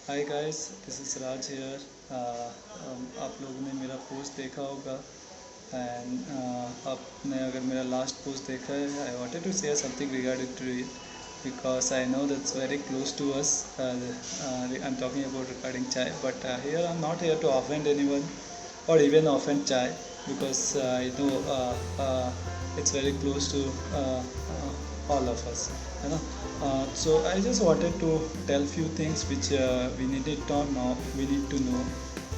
Hi guys, this is Raj here. आप लोगों ने मेरा पोस्ट देखा होगा एंड आपने अगर मेरा लास्ट पोस्ट देखा है, I wanted to share something regarding to it because I know that's very close to us. I'm talking about regarding chai, but here I'm not here to offend anyone or even offend chai because I know it's very close to all of us, you know. So I just wanted to tell few things which we need to know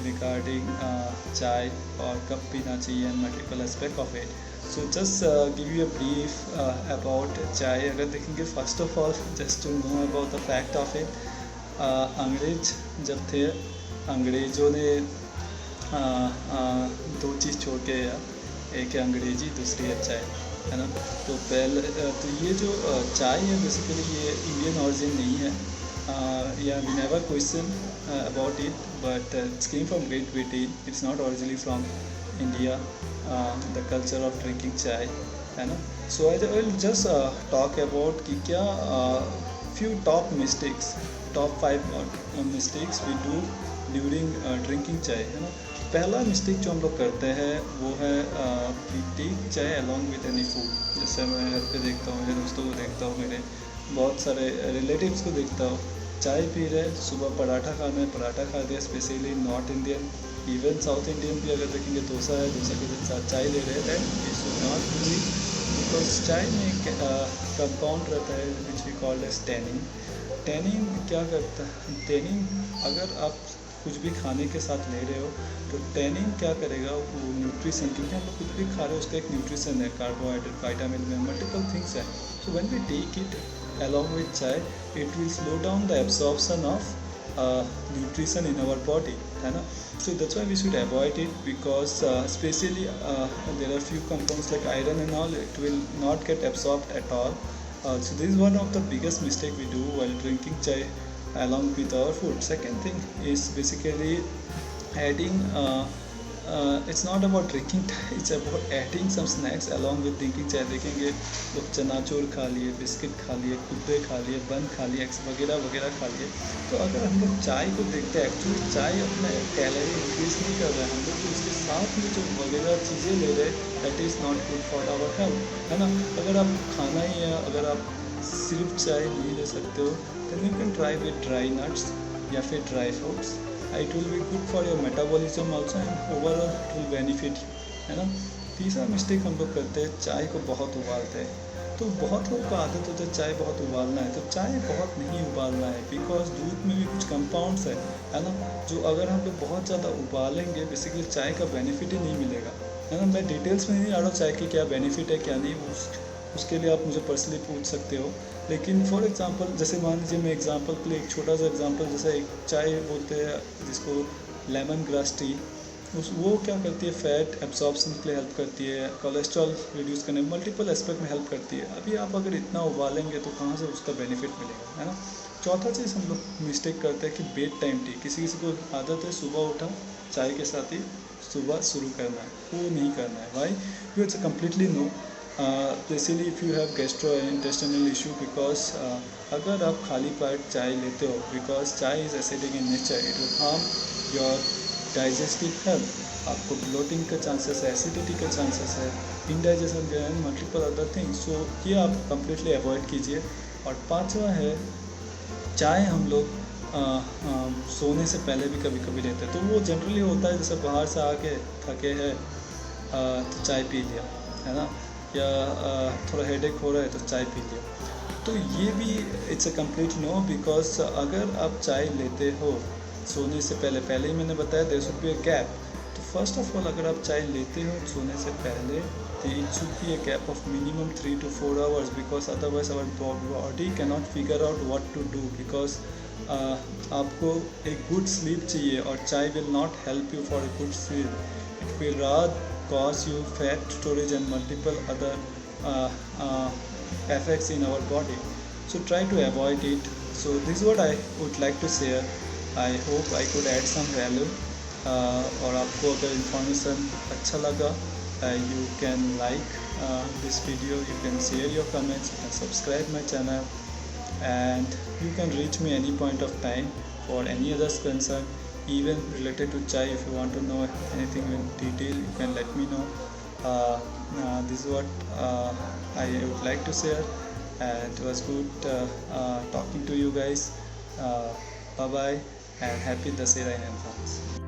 regarding chai or cup pina चाहिए and multiple aspect of it. So just give you a brief about chai. अगर देखेंगे first of all just to know about the fact of it, अंग्रेज जब थे, अंग्रेज़ों ने दो चीज़ छोड़ के गया, एक है अंग्रेजी, दूसरी है चाय, है ना। तो पहले तो ये जो चाय है बेसिकली ये इंडियन ऑरिजिन नहीं है, या we never question about it, but it's came from Great Britain, it's not originally from India, the culture of drinking chai, है ना। So I will just talk about कि क्या few top 5 mistakes we do during drinking chai, है ना। पहला mistake जो हम लोग करते हैं वो है वी टेक चाय अलॉन्ग विद एनी फूड। जैसे मैं घर पे देखता हूँ, मेरे दोस्तों को देखता हूँ, मेरे बहुत सारे रिलेटिव्स को देखता हूँ, चाय पी रहे, सुबह पराठा खाना है, पराठा खा दिया, specially north Indian, even south Indian भी अगर देखेंगे डोसा है, डोसा के साथ चाय ले रहे हैं, that we should not do it because चाय में कंपाउंड रहता है which we called as tannin. Tannin क्या करता है? टैनिन अगर आप कुछ भी खाने के साथ ले रहे हो तो टैनिन क्या करेगा, वो न्यूट्रिशन, क्योंकि हम लोग कुछ भी खा रहे हो उसका एक न्यूट्रिशन है, कार्बोहाइड्रेट, विटामिन में मल्टीपल थिंग्स है। So when we take it along with chai, it will slow down the absorption of nutrition in our body, है ना। So that's why we should avoid it because especially there are few compounds like iron and all, it will not get absorbed at all. So this is one of the biggest mistake we do while drinking chai along with our food. Second thing is basically adding it's not about drinking chai, it's about adding some snacks along with drinking chai. देखेंगे लोग चनाचूर खा लिए, biscuit खा लिए, कुब्बे खा लिए, बन खा लिए, वगैरह वगैरह खा लिए। तो अगर हम लोग चाय को देखते हैं, एक्चुअली चाय अपना कैलोरी इंक्रीज नहीं कर रहा है, हम लोग तो उसके साथ में जो वगैरह चीज़ें ले रहे हैं that is not good for our health, है ना। अगर आप खाना ही है, अगर आप सिर्फ चाय नहीं ले सकते हो then you can try with dry nuts या फिर dry fruits. It will be good for your metabolism also and overall it will benefit you, है ना। तीसरा मिस्टेक हम लोग करते हैं, चाय को बहुत उबालते हैं। तो बहुत लोग का आदत होता है चाय बहुत उबालना है, तो चाय बहुत नहीं उबालना है बिकॉज दूध में भी कुछ कंपाउंड्स है ना, जो अगर हम लोग बहुत ज़्यादा उबालेंगे बेसिकली चाय का बेनिफिट ही नहीं मिलेगा, है ना। मैं डिटेल्स में नहीं आ रहा हूँ चाय की क्या बेनिफिट है क्या नहीं, उसके लिए आप मुझे पर्सनली पूछ सकते हो। लेकिन फॉर एग्जांपल जैसे मान लीजिए, मैं एग्जांपल के लिए एक छोटा सा एग्जांपल, जैसे एक चाय बोलते हैं जिसको लेमन ग्रास टी, वो क्या करती है, फैट एब्जॉर्प्शन के लिए हेल्प करती है, कोलेस्ट्रॉल रिड्यूस करने में, मल्टीपल एस्पेक्ट में हेल्प करती है। अभी आप अगर इतना उबालेंगे तो कहाँ से उसका बेनिफिट मिलेगा, है ना। चौथा चीज़ हम लोग मिस्टेक करते हैं कि बेड टाइम टी, किसी किसी को आदत है सुबह उठा चाय के साथ ही सुबह शुरू करना है, वो नहीं करना है। Why? You it's completely no. Specially if you have gastro intestinal issue, because अगर आप खाली पेट चाय लेते हो, because chai is acidic in nature, it will harm your digestive health, आपको ब्लोटिंग का चांसेस है, एसिडिटी का चांसेस है, इनडाइजेशन के and multiple other things. So ये आप कम्प्लीटली अवॉइड कीजिए। और पांचवा है, चाय हम लोग सोने से पहले भी कभी कभी लेते हैं, तो वो जनरली होता है जैसे बाहर से आके थके हैं तो चाय पी लिया, है ना, या थोड़ा हेडेक हो रहा है तो चाय पी लिया। तो ये भी it's a complete no, because अगर आप चाय लेते हो सोने से पहले ही मैंने बताया there should be a gap. तो फर्स्ट ऑफ ऑल अगर आप चाय लेते हो सोने से पहले तो it should be a gap of minimum 3 to 4 hours, because otherwise our body can not figure out what to do, because आपको एक गुड स्लीप चाहिए और chai will not help you for a good sleep, it will rather cause you fat storage and multiple other effects in our body. So try to avoid it. So this is what I would like to share. I hope I could add some value. और आपको अगर information अच्छा लगा, you can like this video, you can share your comments, you can subscribe my channel. and you can reach me any point of time for any other concern, even related to chai. If you want to know anything in detail, you can let me know. This is what I would like to share, and it was good talking to you guys. Bye bye and happy Dasera in advance.